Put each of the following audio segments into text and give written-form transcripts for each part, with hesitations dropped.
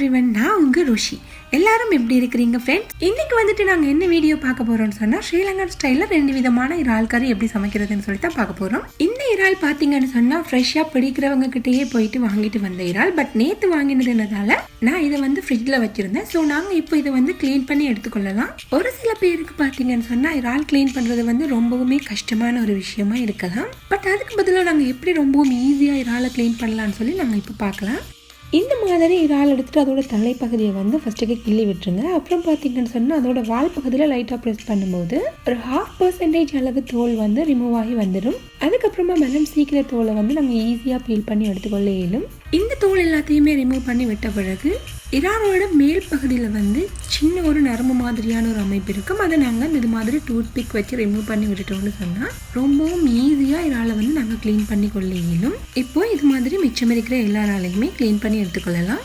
Everyone, நான் உங்க ருஷி. எல்லாரும் எப்படி இருக்கிறீங்க ஃப்ரெண்ட்ஸ்? இன்னைக்கு வந்துட்டு நாங்கள் என்ன வீடியோ பார்க்க போறோம்னு சொன்னா, ஸ்ரீலங்கன் ஸ்டைலில் 2 விதமான இறால் கறி எப்படி சமைக்கிறதுன்னு சொல்லி தான் பார்க்க போறோம். இந்த இறால் பார்த்தீங்கன்னு சொன்னா ஃப்ரெஷ்ஷாக பிடிக்கிறவங்க கிட்டேயே போயிட்டு வாங்கிட்டு வந்த இறால். பட் நேற்று வாங்கினதுனால நான் இதை வந்து ஃப்ரிட்ஜில் வச்சிருந்தேன். ஸோ நாங்கள் இப்போ இதை வந்து க்ளீன் பண்ணி எடுத்துக்கொள்ளலாம். ஒரு சில பேருக்கு பார்த்தீங்கன்னு சொன்னா இறால் க்ளீன் பண்ணுறது வந்து ரொம்பவுமே கஷ்டமான ஒரு விஷயமா இருக்கலாம். பட் அதுக்கு பதிலாக நாங்கள் எப்படி ரொம்பவும் ஈஸியாக இறாலை க்ளீன் பண்ணலாம்னு சொல்லி நாங்கள் இப்போ பார்க்கலாம். இந்த மாதிரி இறால் எடுத்துகிட்டு அதோட தலைப்பகுதியை வந்து ஃபஸ்ட்டுக்கு கிள்ளி விட்டுருங்க. அப்புறம் பார்த்தீங்கன்னு சொன்னால் அதோட வால் பகுதியில் லைட்டாக ப்ரெஸ் பண்ணும்போது ஒரு 0.5% அளவு தோல் வந்து ரிமூவ் ஆகி வந்துடும். அதுக்கப்புறமா மெலன் சீக்கிர தோலை வந்து நாங்கள் ஈஸியாக பீல் பண்ணி எடுத்துக்கொள்ள இயலும். இந்த தோல் எல்லாத்தையுமே ரிமூவ் பண்ணி விட்ட பிறகு இறாலோட மேல் பகுதியில் வந்து சின்ன ஒரு நரம்பு மாதிரியான ஒரு அமைப்பு இருக்கும். அதை நாங்கள் இது மாதிரி டூத் பிக் வச்சு ரிமூவ் பண்ணி விட்டுட்டோம்னு சொன்னால் ரொம்பவும் ஈஸியாக இறாலை வந்து நாங்கள் க்ளீன் பண்ணி கொள்ள இயலும். இப்போ இது மாதிரி மிச்சம் இருக்கிற எல்லா இறாலையுமே க்ளீன் பண்ணி எடுத்துக்கொள்ளலாம்.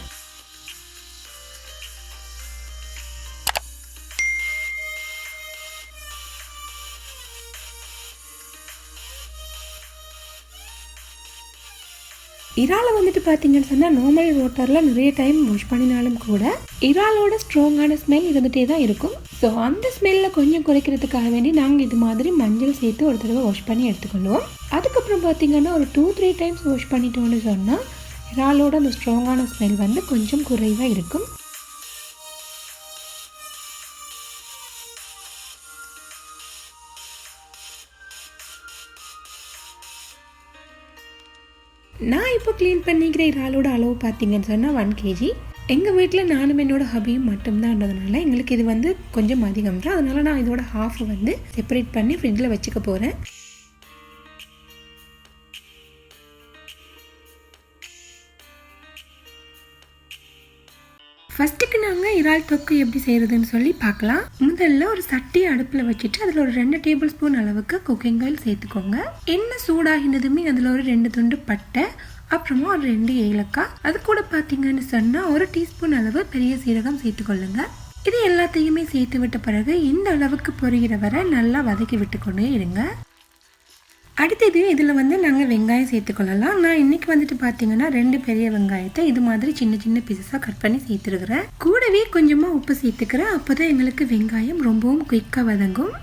இறாலை வந்துட்டு பார்த்தீங்கன்னு சொன்னால் நார்மல் வாட்டரில் நிறைய டைம் வாஷ் பண்ணினாலும் கூட இறாலோட ஸ்ட்ராங்கான ஸ்மெல் இருந்துகிட்டே தான் இருக்கும். ஸோ அந்த ஸ்மெல்லை கொஞ்சம் குறைக்கிறதுக்காக வேண்டி நாங்கள் இது மாதிரி மஞ்சள் சேர்த்து ஒரு தடவை வாஷ் பண்ணி எடுத்துக்கொள்வோம். அதுக்கப்புறம் பார்த்தீங்கன்னா ஒரு 2-3 டைம்ஸ் வாஷ் பண்ணிட்டோன்னு சொன்னால் இறாலோட அந்த ஸ்ட்ராங்கான ஸ்மெல் வந்து கொஞ்சம் குறைவாக இருக்கும். நான் இப்போ க்ளீன் பண்ணிக்கிற இறாலோட அளவு பார்த்தீங்கன்னு சொன்னால் 1 kg. எங்கள் வீட்டில் நானும் என்னோட ஹபியும் மட்டும்தான்றதுனால எங்களுக்கு இது வந்து கொஞ்சம் அதிகம் தான். அதனால நான் இதோட ஹாஃபை வந்து செப்பரேட் பண்ணி ஃப்ரிட்ஜில் வச்சுக்க போகிறேன். ஃபஸ்ட்டுக்கு நாங்கள் இறால் தொக்கு எப்படி செய்கிறதுன்னு சொல்லி பார்க்கலாம். முதல்ல ஒரு சட்டியை அடுப்பில் வச்சுட்டு அதில் ஒரு 2 டேபிள் ஸ்பூன் அளவுக்கு குக்கிங் ஆயில் சேர்த்துக்கோங்க. எண்ணெய் சூடாகினதுமே அதில் ஒரு 2 துண்டு பட்டை, அப்புறமா ஒரு 2 ஏலக்காய், அது கூட பார்த்தீங்கன்னு சொன்னால் 1 டீஸ்பூன் அளவு பெரிய சீரகம் சேர்த்துக்கொள்ளுங்க. இது எல்லாத்தையுமே சேர்த்து விட்ட பிறகு இந்த அளவுக்கு பொரிகிற வரை நல்லா வதக்கி விட்டுக்கொண்டே இருங்க. அடுத்தது இதில் வந்து நாங்கள் வெங்காயம் சேர்த்துக்கொள்ளலாம். நான் இன்னைக்கு வந்துட்டு பார்த்தீங்கன்னா 2 பெரிய வெங்காயத்தை இது மாதிரி சின்ன சின்ன பீசஸாக கட் பண்ணி சேர்த்துருக்கிறேன். கூடவே கொஞ்சமாக உப்பு சேர்த்துக்கிறேன். அப்போ தான் எங்களுக்கு வெங்காயம் ரொம்பவும் குயிக்காக வதங்கும்.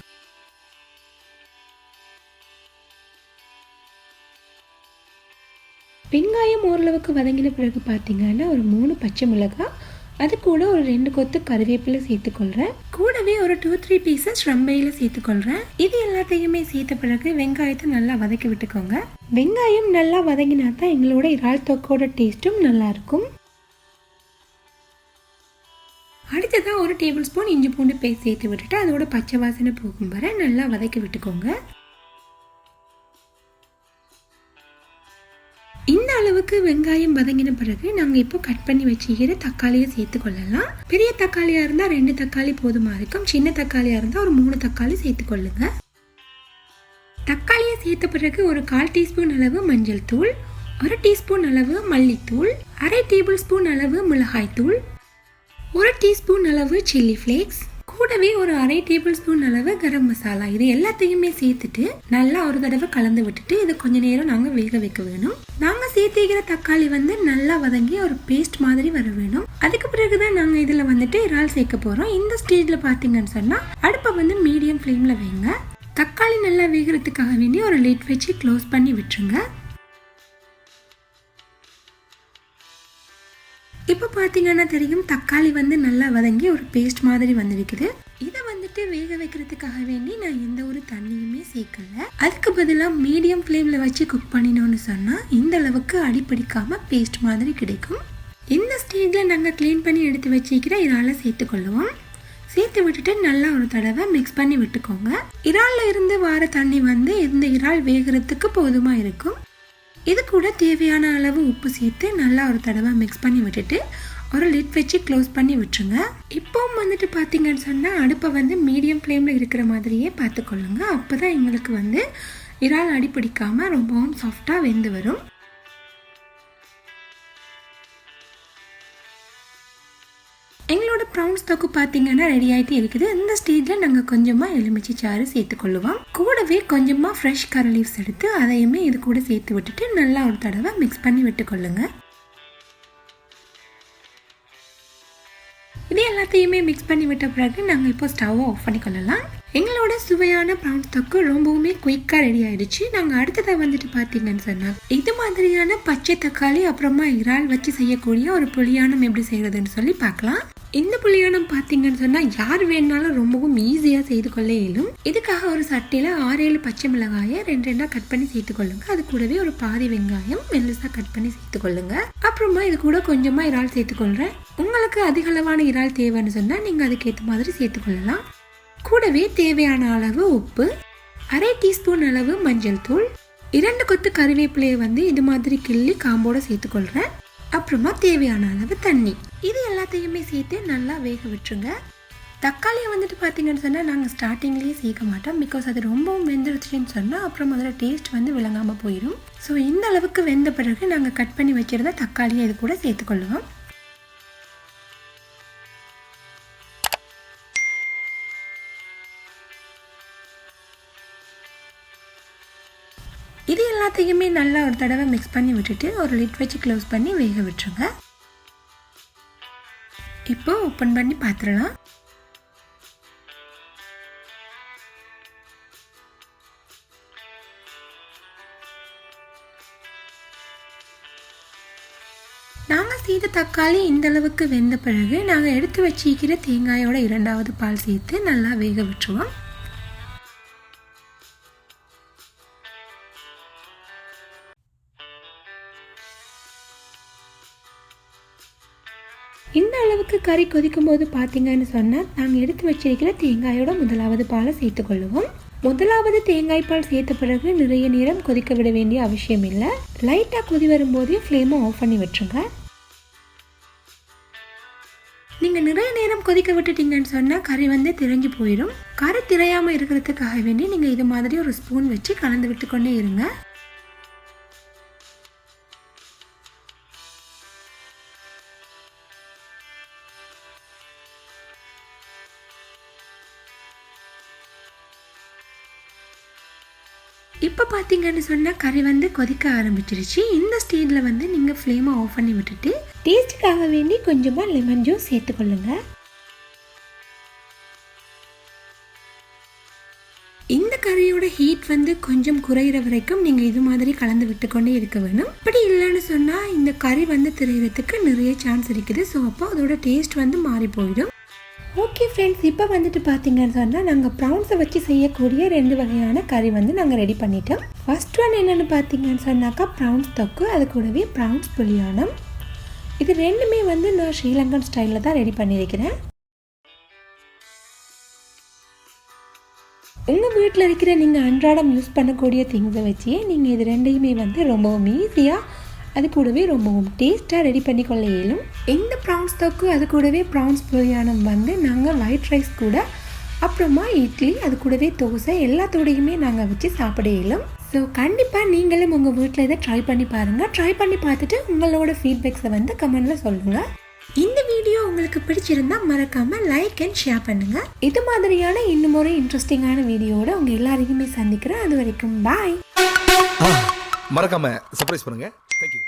வெங்காயம் ஓரளவுக்கு வதங்கின பிறகு பார்த்தீங்கன்னா ஒரு 3 பச்சை மிளகாய், அது கூட ஒரு 2 கொத்து கருவேப்பிலை சேர்த்துக்கொள்கிறேன். கூடவே ஒரு 2-3 பீசஸ் ரம்பையில் சேர்த்துக்கொள்கிறேன். இது எல்லாத்தையுமே சேர்த்த பிறகு வெங்காயத்தை நல்லா வதக்கி விட்டுக்கோங்க. வெங்காயம் நல்லா வதங்கினா தான் எங்களோட இறால் தொக்கோட டேஸ்ட்டும் நல்லா இருக்கும். அடுத்ததான் ஒரு டேபிள் ஸ்பூன் இஞ்சி பூண்டு பேஸ்ட் சேர்த்து விட்டுட்டு அதோட பச்சை வாசனை போகும் வரை நல்லா வதக்கி விட்டுக்கோங்க. இந்த அளவுக்கு வெங்காயம் வதங்கின பிறகு நாங்கள் இப்போ கட் பண்ணி வச்சுக்கிற தக்காளியை சேர்த்து கொள்ளலாம். பெரிய தக்காளியாக இருந்தால் 2 தக்காளி போதுமா இருக்கும். சின்ன தக்காளியாக இருந்தால் ஒரு 3 தக்காளி சேர்த்துக்கொள்ளுங்க. தக்காளியை சேர்த்த பிறகு ஒரு 1/4 டீஸ்பூன் அளவு மஞ்சள் தூள், 1 டீஸ்பூன் அளவு மல்லித்தூள், 1/2 டேபிள் ஸ்பூன் அளவு மிளகாய் தூள், 1 டீஸ்பூன் அளவு சில்லி ஃப்ளேக்ஸ், கூடவே ஒரு 1/2 டேபிள் ஸ்பூன் அளவு கரம் மசாலா, இது எல்லாத்தையுமே சேர்த்துட்டு நல்லா ஒரு தடவை கலந்து விட்டுட்டு இது கொஞ்ச நேரம் நாங்கள் வேக வைக்க வேணும். நாங்கள் சேர்த்துக்கிற தக்காளி வந்து நல்லா வதங்கி ஒரு பேஸ்ட் மாதிரி வர வேணும். அதுக்கு பிறகுதான் நாங்கள் இதில் வந்துட்டு இறால் சேர்க்க போகிறோம். இந்த ஸ்டேஜில் பார்த்தீங்கன்னு சொன்னால் அடுப்பை வந்து மீடியம் ஃப்ளேமில் வைங்க. தக்காளி நல்லா வேகிறதுக்காக வேண்டி ஒரு லிட் வச்சு க்ளோஸ் பண்ணி விட்டுருங்க. இப்போ பார்த்தீங்கன்னா தெரியும், தக்காளி வந்து நல்லா வதங்கி ஒரு பேஸ்ட் மாதிரி வந்துருக்குது. இதை வந்துட்டு வேக வைக்கிறதுக்காக வேண்டி நான் எந்த ஒரு தண்ணியுமே சேர்க்கல. அதுக்கு பதிலாக மீடியம் ஃப்ளேமில் வச்சு குக் பண்ணினோன்னு சொன்னால் இந்த அளவுக்கு அடிப்பிடிக்காமல் பேஸ்ட் மாதிரி கிடைக்கும். இந்த ஸ்டேஜில் நாங்கள் க்ளீன் பண்ணி எடுத்து வச்சுக்கிற இறாலை சேர்த்துக்கொள்ளுவோம். சேர்த்து விட்டுட்டு நல்லா ஒரு தடவை மிக்ஸ் பண்ணி விட்டுக்கோங்க. இறாலில் இருந்து வர தண்ணி வந்து இந்த இறால் வேகிறதுக்கு போதுமாக இருக்கும். இது கூட தேவையான அளவு உப்பு சேர்த்து நல்லா ஒரு தடவை மிக்ஸ் பண்ணி விட்டுட்டு ஒரு லிட் வச்சு க்ளோஸ் பண்ணி விட்டுருங்க. இப்போவும் வந்துட்டு பார்த்தீங்கன்னு சொன்னால் அடுப்பை வந்து மீடியம் ஃப்ளேமில் இருக்கிற மாதிரியே பார்த்துக்கொள்ளுங்க. அப்போ தான் எங்களுக்கு வந்து இறால் அடி பிடிக்காமல் ரொம்பவும் சாஃப்டாக வெந்து வரும். எங்களோட ப்ரான்ஸ் தொக்கு பார்த்தீங்கன்னா ரெடி ஆகிட்டு இருக்குது. இந்த ஸ்டேஜில் நாங்கள் கொஞ்சமாக எலுமிச்சை சாறு சேர்த்துக்கொள்ளுவோம். கூடவே கொஞ்சமாக ஃப்ரெஷ் கரி லீவ்ஸ் எடுத்து அதையுமே இது கூட சேர்த்து விட்டுட்டு நல்லா ஒரு தடவை மிக்ஸ் பண்ணி விட்டுக்கொள்ளுங்க. இது எல்லாத்தையுமே மிக்ஸ் பண்ணி விட்ட பிறகு நாங்கள் இப்போ ஸ்டவ்வை ஆஃப் பண்ணிக்கொள்ளலாம். எங்களோட சுவையான ப்ரான்ஸ் தொக்கு ரொம்பவுமே குயிக்காக ரெடி ஆயிடுச்சு. நாங்கள் அடுத்ததை வந்துட்டு பார்த்தீங்கன்னு சொன்னால் இது மாதிரியான பச்சை தக்காளி அப்புறமா இறால் வச்சு செய்யக்கூடிய ஒரு புளியானம் எப்படி செய்யறதுன்னு சொல்லி பார்க்கலாம். இந்த புளியானம் பார்த்தீங்கன்னு சொன்னால் யார் வேணாலும் ரொம்பவும் ஈஸியாக செய்து கொள்ள இயலும். இதுக்காக ஒரு சட்டியில் 6-7 பச்சை மிளகாயை 2 கட் பண்ணி சேர்த்துக்கொள்ளுங்க. அது கூடவே ஒரு பாதி வெங்காயம் மெல்லிசாக கட் பண்ணி சேர்த்துக்கொள்ளுங்க. அப்புறமா இது கூட கொஞ்சமாக இறால் சேர்த்துக்கொள்கிறேன். உங்களுக்கு அதிக அளவான இறால் தேவைன்னு சொன்னால் நீங்கள் அதுக்கேற்ற மாதிரி சேர்த்துக்கொள்ளலாம். கூடவே தேவையான அளவு உப்பு, 1/2 டீஸ்பூன் அளவு மஞ்சள் தூள், 2 கொத்து கறிவேப்பிலையை இது மாதிரி கிள்ளி காம்போட சேர்த்துக்கொள்கிறேன். அப்புறமா தேவையான அளவு தண்ணி. இது எல்லாத்தையுமே சேர்த்து நல்லா வேக விட்டுருங்க. தக்காளியை பார்த்தீங்கன்னு சொன்னால் நாங்கள் ஸ்டார்டிங்லேயே சேர்க்க மாட்டோம். பிகாஸ் அது ரொம்பவும் வெந்துருச்சுன்னு சொன்னால் அப்புறம் அதில் டேஸ்ட் விளங்காமல் போயிடும். ஸோ இந்த அளவுக்கு வெந்த பிறகு நாங்கள் கட் பண்ணி வச்சுருந்த தக்காளியை இது கூட சேர்த்துக்கொள்ளுவோம். இது எல்லாத்தையுமே நல்லா ஒரு தடவை மிக்ஸ் பண்ணி விட்டுட்டு ஒரு லிட் வச்சு க்ளோஸ் பண்ணி வேக விட்டுருங்க. இப்போ ஓப்பன் பண்ணி பார்த்துடலாம். நாங்கள் செய்த தக்காளி இந்த அளவுக்கு வெந்த பிறகு நாங்கள் எடுத்து வச்சிக்கிற தேங்காயோட 2வது பால் சேர்த்து நல்லா வேக விட்டுருவோம். இந்த அளவுக்கு கறி கொதிக்கும் போது பார்த்தீங்கன்னு சொன்னால் நாங்கள் எடுத்து வச்சிருக்கிற தேங்காயோட 1வது பாலை சேர்த்துக்கொள்ளுவோம். 1வது தேங்காய் பால் சேர்த்த பிறகு நிறைய நேரம் கொதிக்க விட வேண்டிய அவசியம் இல்லை. லைட்டாக கொதி வரும்போதே ஃப்ளேமை ஆஃப் பண்ணி விட்டுருங்க. நீங்கள் நிறைய நேரம் கொதிக்க விட்டுட்டீங்கன்னு சொன்னால் கறி திரைஞ்சு போயிடும். கறி திரையாமல் இருக்கிறதுக்காக வேண்டி நீங்கள் இது மாதிரி ஒரு ஸ்பூன் வச்சு கலந்து விட்டுக்கொண்டே இருங்க. இப்போ பார்த்தீங்கன்னு சொன்னால் கறி கொதிக்க ஆரம்பிச்சிருச்சு. இந்த ஸ்டேஜில் நீங்கள் ஃப்ளேமை ஆஃப் பண்ணி விட்டுட்டு டேஸ்ட்டுக்காக வேண்டி கொஞ்சமாக லெமன் ஜூஸ் சேர்த்துக்கொள்ளுங்க. இந்த கறியோட ஹீட் கொஞ்சம் குறையிற வரைக்கும் நீங்கள் இது மாதிரி கலந்து விட்டுக்கொண்டே இருக்க வேணும். அப்படி இல்லைன்னு சொன்னால் இந்த கறி திரையிறதுக்கு நிறைய சான்ஸ் இருக்குது. ஸோ அப்போ அதோட டேஸ்ட் மாறி போயிடும். ஓகே ஃப்ரெண்ட்ஸ், இப்போ பார்த்தீங்கன்னு சொன்னால் நாங்கள் ப்ரான்ஸை வச்சு செய்யக்கூடிய 2 வகையான கறி நாங்கள் ரெடி பண்ணிட்டோம். ஃபர்ஸ்ட் ஒன் என்னென்னு பார்த்தீங்கன்னு சொன்னாக்கா ப்ரான்ஸ் தொக்கு, அது கூடவே ப்ரான்ஸ் புளியானம். இது ரெண்டுமே நான் ஸ்ரீலங்கன் ஸ்டைலில் தான் ரெடி பண்ணியிருக்கிறேன். உங்கள் வீட்டில் இருக்கிற நீங்கள் அன்றாடம் யூஸ் பண்ணக்கூடிய திங்ஸை வச்சு நீங்கள் இது ரெண்டையுமே ரொம்பவும் ஈஸியாக அது கூடவே ரொம்பவும் டேஸ்ட்டாக ரெடி பண்ணிக்கொள்ள இயலும். இந்த ப்ரான்ஸ் தொக்கு அது கூடவே ப்ரான்ஸ் புளியானம் நாங்கள் ஒயிட் ரைஸ் கூட அப்புறமா இட்லி அது கூடவே தோசை எல்லாத்தோடையுமே நாங்கள் வச்சு சாப்பிட இயலும். ஸோ கண்டிப்பாக நீங்களும் உங்கள் வீட்டில் இதை ட்ரை பண்ணி பாருங்கள். ட்ரை பண்ணி பார்த்துட்டு உங்களோட ஃபீட்பேக்ஸை கமெண்டில் சொல்லுங்கள். இந்த வீடியோ உங்களுக்கு பிடிச்சிருந்தா மறக்காமல் லைக் அண்ட் ஷேர் பண்ணுங்கள். இது மாதிரியான இன்னும் ஒரு இன்ட்ரெஸ்டிங்கான வீடியோட உங்கள் எல்லாரையுமே சந்திக்கிறேன். அது வரைக்கும் பாய். மறக்காம சர்ப்ரைஸ் பண்ணுங்க. Thank you.